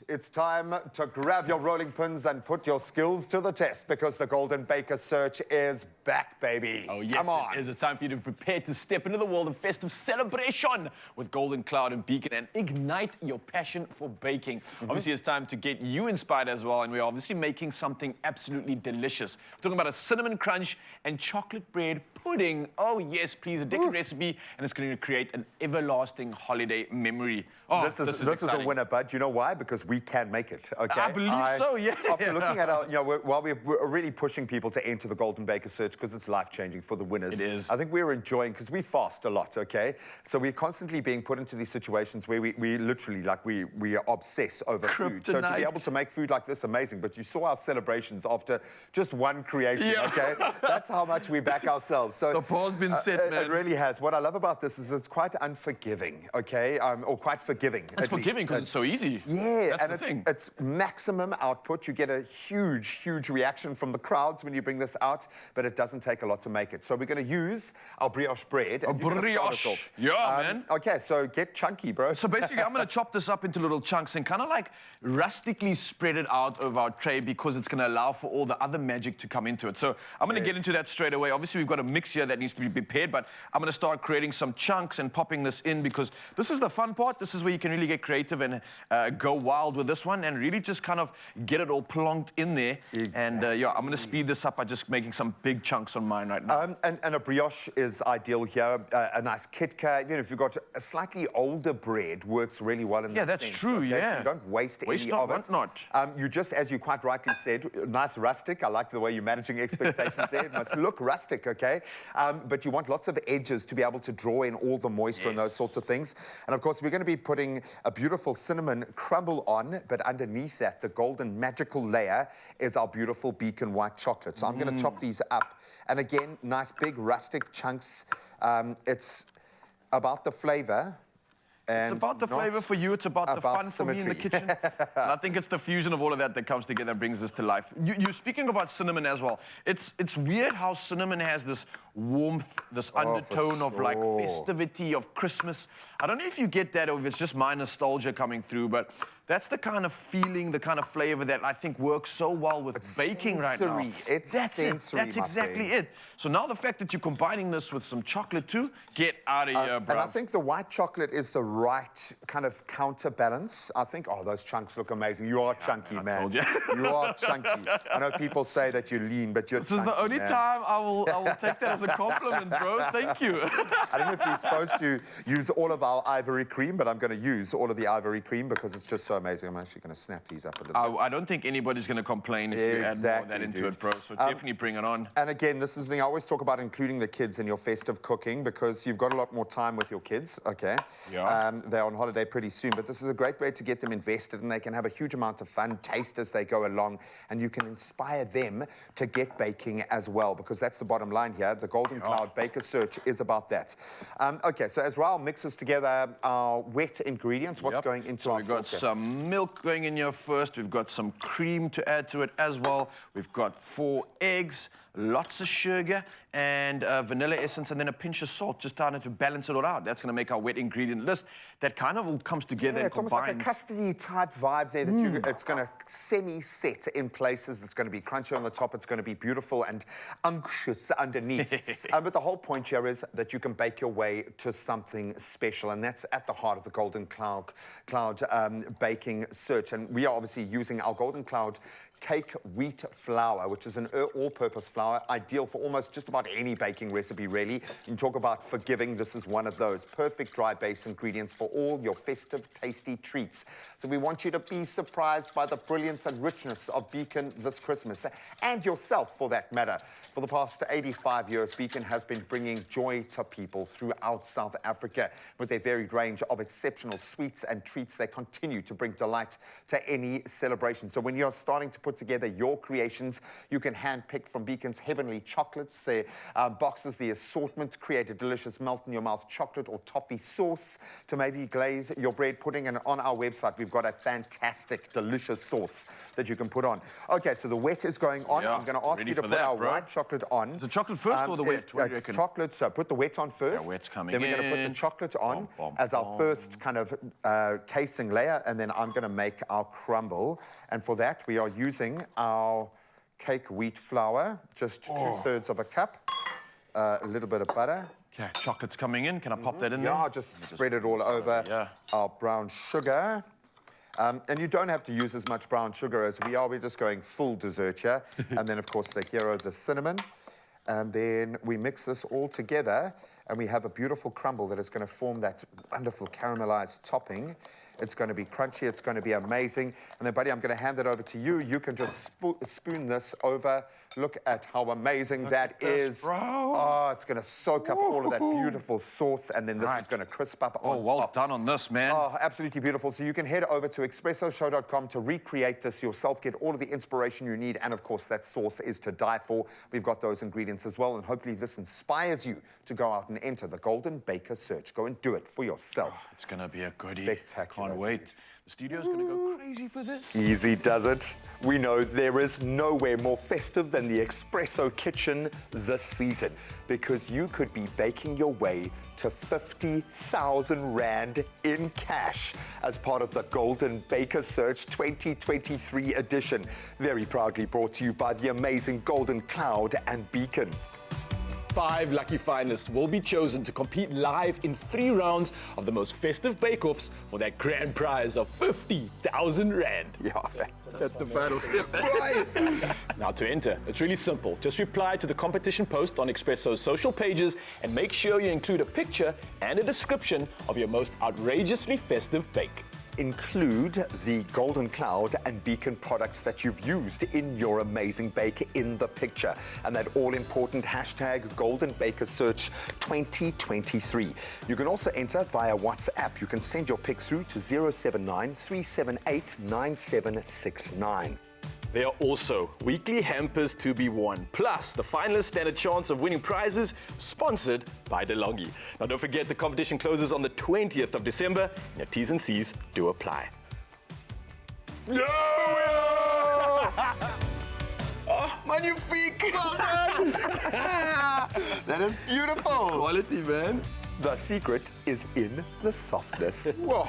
It's time to grab your rolling pins and put your skills to the test because the Golden Baker Search is back, baby. Oh, yes, Come on. it is. It's time for you to prepare to step into the world of festive celebration with Golden Cloud and Beacon and ignite your passion for baking. Obviously, it's time to get you inspired as well, and we're obviously making something absolutely delicious. We're talking about a cinnamon crunch and chocolate bread pudding. Oh, yes, please, a decadent recipe, and it's going to create an everlasting holiday memory. Oh, this is a winner, bud. You know why? Because we can make it, okay? I believe so, yeah. After looking at our, while we're really pushing people to enter the Golden Baker Search because it's life-changing for the winners. It is. I think we're enjoying, because we fast a lot, okay? So we're constantly being put into these situations where we literally, like, we obsess over food. So to be able to make food like this, amazing. But you saw our celebrations after just one creation, okay? That's how much we back ourselves. So the bar's been set, man. It really has. What I love about this is it's quite unforgiving, okay? Or quite forgiving. It's forgiving because it's so easy. Yeah, that's and it's maximum output. You get a huge reaction from the crowds when you bring this out, but it doesn't take a lot to make it. So we're going to use our brioche bread. A brioche. Yeah, man. Okay, so get chunky, bro. So basically, I'm going to chop this up into little chunks and kind of like rustically spread it out over our tray because it's going to allow for all the other magic to come into it. So I'm going to get into that straight away. Obviously, we've got a mix here that needs to be prepared, but I'm going to start creating some chunks and popping this in because this is the fun part. This is where you can really get creative and go wild with this one and really just kind of get it all plonked in there. Exactly. And yeah, I'm going to speed this up by just making some big chunks on mine right now. And a brioche is ideal here. A nice Kitka, if you've got a slightly older bread, works really well in this that's sense, true, okay? yeah. So you don't waste any not, of it. Want not. You just, as you quite rightly said, nice rustic. I like the way you're managing expectations there. It must look rustic, okay? But you want lots of edges to be able to draw in all the moisture and those sorts of things. And of course, we're going to be putting a beautiful cinnamon crumble on, but underneath that, the golden magical layer is our beautiful Beacon white chocolate. So I'm going to chop these up. And again, nice big rustic chunks. It's about the flavor. It's about the flavor for you. It's about the fun symmetry. for me in the kitchen. And I think it's the fusion of all of that that comes together and brings this to life. You're speaking about cinnamon as well. It's weird how cinnamon has this warmth, this undertone of like festivity, of Christmas. I don't know if you get that or if it's just my nostalgia coming through, but that's the kind of feeling, the kind of flavor that I think works so well with baking right now. That's sensory, That's exactly it. So now the fact that you're combining this with some chocolate too, get out of here, bro. And I think the white chocolate is the right kind of counterbalance. I think, those chunks look amazing. You are chunky, man. I told you. You are chunky. I know people say that you're lean, but you're chunky, This is the only time I will take that as a compliment, bro. Thank you. I don't know if we're supposed to use all of our ivory cream, but I'm going to use all of the ivory cream because it's just so amazing. I'm actually going to snap these up a little bit. I don't think anybody's going to complain if you add more of that into it, bro. So definitely bring it on. And again, this is the thing I always talk about, including the kids in your festive cooking, because you've got a lot more time with your kids, okay? Yeah. They're on holiday pretty soon, but this is a great way to get them invested, and they can have a huge amount of fun, taste as they go along, and you can inspire them to get baking as well, because that's the bottom line here. The Golden Cloud Baker Search is about that. Okay, so as Raul mixes together our wet ingredients, what's going into our sauce? We've got some milk going in here first. We've got some cream to add to it as well. We've got 4 eggs, lots of sugar, and vanilla essence, and then a pinch of salt, just trying to balance it all out. That's going to make our wet ingredient list that kind of all comes together and combines. It's almost like a custardy type vibe there that it's going to semi-set in places. It's going to be crunchy on the top. It's going to be beautiful and unctuous underneath. But the whole point here is that you can bake your way to something special, and that's at the heart of the Golden Cloud Baking Search. And we are obviously using our Golden Cloud cake wheat flour, which is an all-purpose flour, ideal for almost just about any baking recipe, really. You can talk about forgiving. This is one of those perfect dry base ingredients for all your festive, tasty treats. So we want you to be surprised by the brilliance and richness of Beacon this Christmas, and yourself, for that matter. For the past 85 years, Beacon has been bringing joy to people throughout South Africa. With their varied range of exceptional sweets and treats, they continue to bring delight to any celebration. So when you're starting to put together your creations, you can handpick from Beacon's Beacon's Heavenly Chocolates. Their boxes, the assortment, create a delicious melt-in-your-mouth chocolate or toffee sauce to maybe glaze your bread pudding. And on our website, we've got a fantastic, delicious sauce that you can put on. Okay, so the wet is going on. Yeah, I'm going to ask ready you to for put that, our bro. white chocolate on. Is the chocolate first or the wet? What do you It's reckon? chocolate, so put the wet on first. Yeah, wet's coming Then we're going to put the in. chocolate on Bom, bom, as our bom. first kind of casing layer, and then I'm going to make our crumble. And for that, we are using our cake wheat flour, just 2/3 of a cup, a little bit of butter. Okay, chocolate's coming in. Can I pop that in Yeah, there? just spread it all over. Yeah. Our brown sugar. And you don't have to use as much brown sugar as we are. We're just going full dessert here. And then, of course, the hero, the cinnamon. And then we mix this all together, and we have a beautiful crumble that is going to form that wonderful caramelized topping. It's going to be crunchy. It's going to be amazing. And then, buddy, I'm going to hand it over to you. You can just spoon this over. Look at how amazing that is. Bro. Oh, it's going to soak up all of that beautiful sauce, and then this is going to crisp up on well top. done on this, man. Oh, absolutely beautiful. So you can head over to expressoshow.com to recreate this yourself, get all of the inspiration you need, and of course that sauce is to die for. We've got those ingredients as well, and hopefully this inspires you to go out and enter the Golden Baker search. Go and do it for yourself. It's going to be a goodie. Spectacular, Can't wait. The studio's going to go crazy for this. Easy does it. We know there is nowhere more festive than the Expresso kitchen this season, because you could be baking your way to 50,000 Rand in cash as part of the Golden Baker Search 2023 edition. Very proudly brought to you by the amazing Golden Cloud and Beacon. 5 lucky finalists will be chosen to compete live in 3 rounds of the most festive bake-offs for that grand prize of 50,000 Rand. Yeah, That's the final step. right. Now to enter, it's really simple. Just reply to the competition post on Expresso's social pages and make sure you include a picture and a description of your most outrageously festive bake. Include the Golden Cloud and Beacon products that you've used in your amazing bake in the picture. And that all-important hashtag Golden Baker Search 2023. You can also enter via WhatsApp. You can send your pic through to 079 378 9769. There are also weekly hampers to be won. Plus, the finalists stand a chance of winning prizes sponsored by DeLonghi. Now, don't forget the competition closes on the 20th of December, and your T's and C's do apply. No! Oh, magnifique! That is beautiful. Quality, man. The secret is in the softness. Whoa.